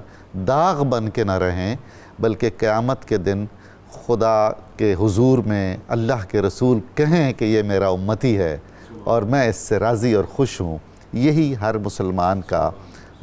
Speaker 2: داغ بن کے نہ رہیں، بلکہ قیامت کے دن خدا کے حضور میں اللہ کے رسول کہیں کہ یہ میرا امتی ہے اور میں اس سے راضی اور خوش ہوں. یہی ہر مسلمان کا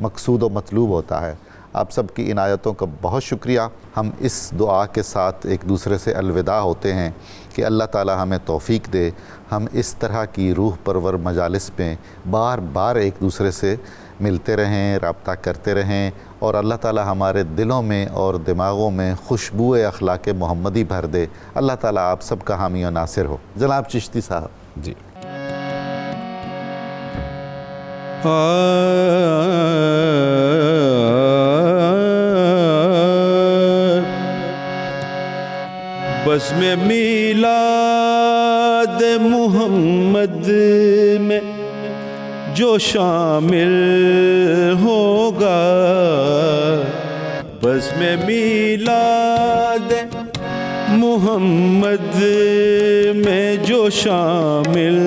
Speaker 2: مقصود و مطلوب ہوتا ہے. آپ سب کی عنایتوں کا بہت شکریہ. ہم اس دعا کے ساتھ ایک دوسرے سے الوداع ہوتے ہیں کہ اللہ تعالی ہمیں توفیق دے ہم اس طرح کی روح پرور مجالس میں بار بار ایک دوسرے سے ملتے رہیں، رابطہ کرتے رہیں، اور اللہ تعالی ہمارے دلوں میں اور دماغوں میں خوشبو اخلاق محمدی بھر دے. اللہ تعالی آپ سب کا حامی و ناصر ہو. جناب چشتی صاحب.
Speaker 3: جی.
Speaker 5: بس میں میلاد محمد میں جو شامل ہوگا، بس میں میلاد محمد میں جو شامل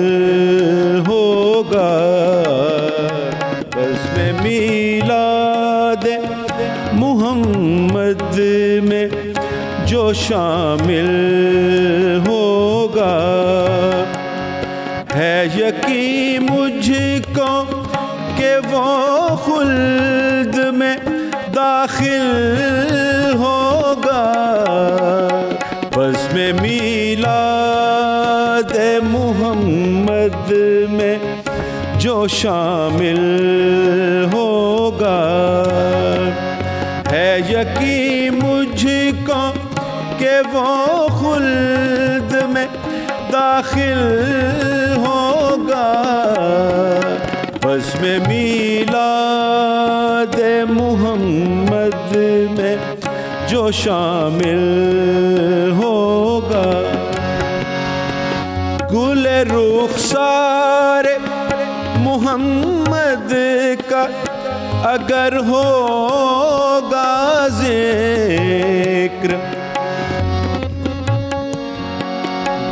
Speaker 5: ہوگا، بس میں میلاد محمد میں جو شامل ہوگا، ہے یقین مجھ کو کہ وہ خلد میں داخل ہوگا، بس میں میلاد محمد میں جو شامل ہوگا، ہے یقین مجھ کو کہ وہ خلد میں داخل ہوگا، بس میں میلاد محمد میں جو شامل ہوگا، گل رخسار محمد کا اگر ہوگا ذکر،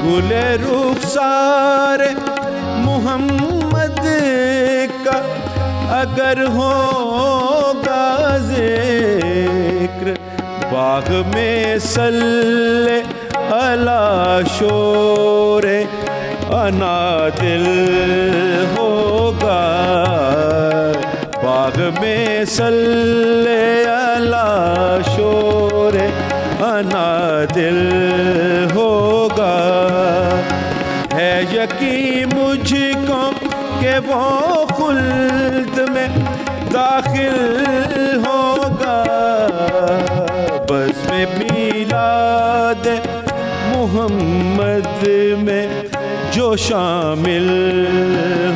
Speaker 5: گل رخسار محمد کا اگر ہوگا ذکر، باغ میں صلی علی شور انادل ہوگا، باغ میں صلی علی شور انادل ہوگا، ہے یقین مجھ کو کہ وہ خلد میں داخل ہوگا، بس میں میلاد محمد میں جو شامل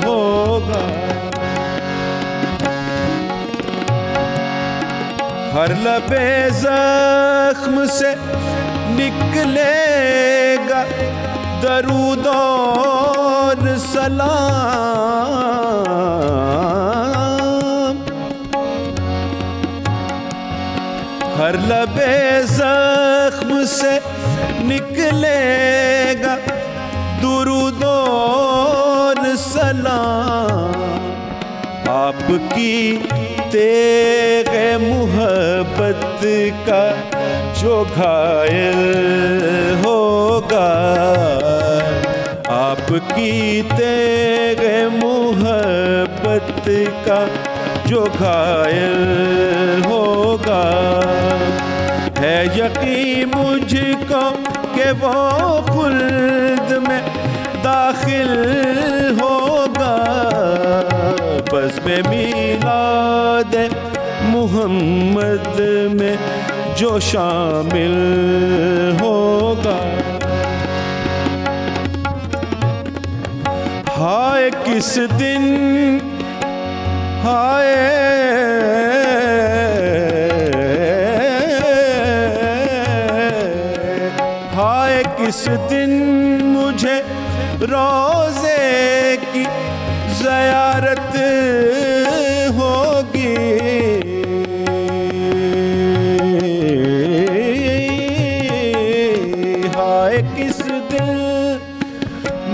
Speaker 5: ہوگا، ہر لب زخم سے نکلے گا درود اور سلام، ہر لب زخم سے نکلے گا درود اور سلام، آپ کی تیغ محبت کا جو گھائل ہوگا، آپ کی تیغ محبت کا جو گھائل ہوگا، ہے یقین مجھ کو کہ وہ خلد میں داخل ہوگا، بس میں میلاد محمد میں جو شامل ہوگا، ہائے کس دن ہائے ہائے کس دن مجھے روزے کی زیارت ہوگی، ہائے کس دن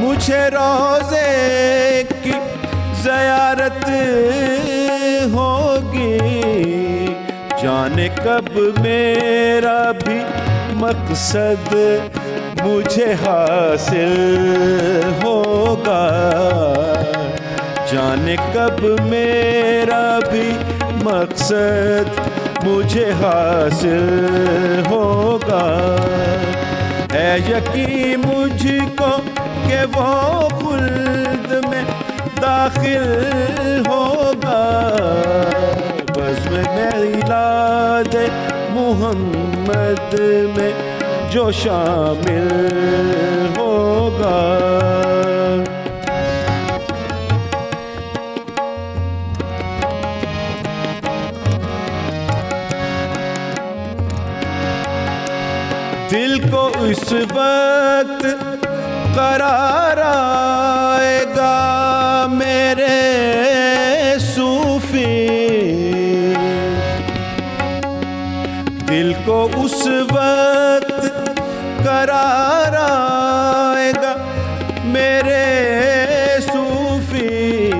Speaker 5: مجھے روزے کی زیارت ہوگی، جانے کب میرا بھی مقصد مجھے حاصل ہوگا، جانے کب میرا بھی مقصد مجھے حاصل ہوگا، ہے یقین مجھ کو کہ وہ خلد میں داخل ہوگا، بس میں میلاد محمد میں جو شامل ہوگا، اس وقت قرار آئے گا میرے صوفی، دل کو اس وقت قرار آئے گا میرے صوفی،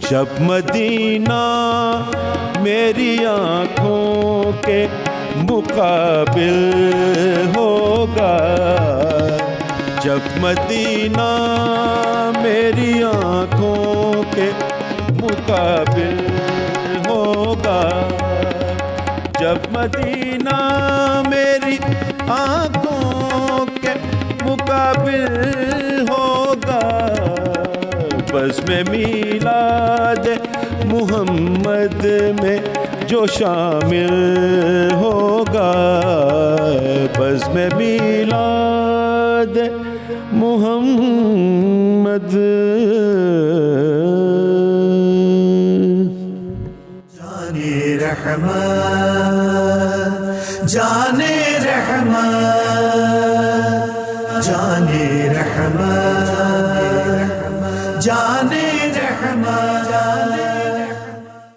Speaker 5: جب مدینہ میری آنکھوں کے مقابل ہوگا، جب مدینہ میری آنکھوں کے مقابل ہوگا، جب مدینہ میری آنکھوں کے مقابل ہوگا، بزم میلاد محمد میں جو شامل ہوگا، بزم میلاد محمد۔
Speaker 1: جانے رحمت، جانے رحمت، جانے رحمت،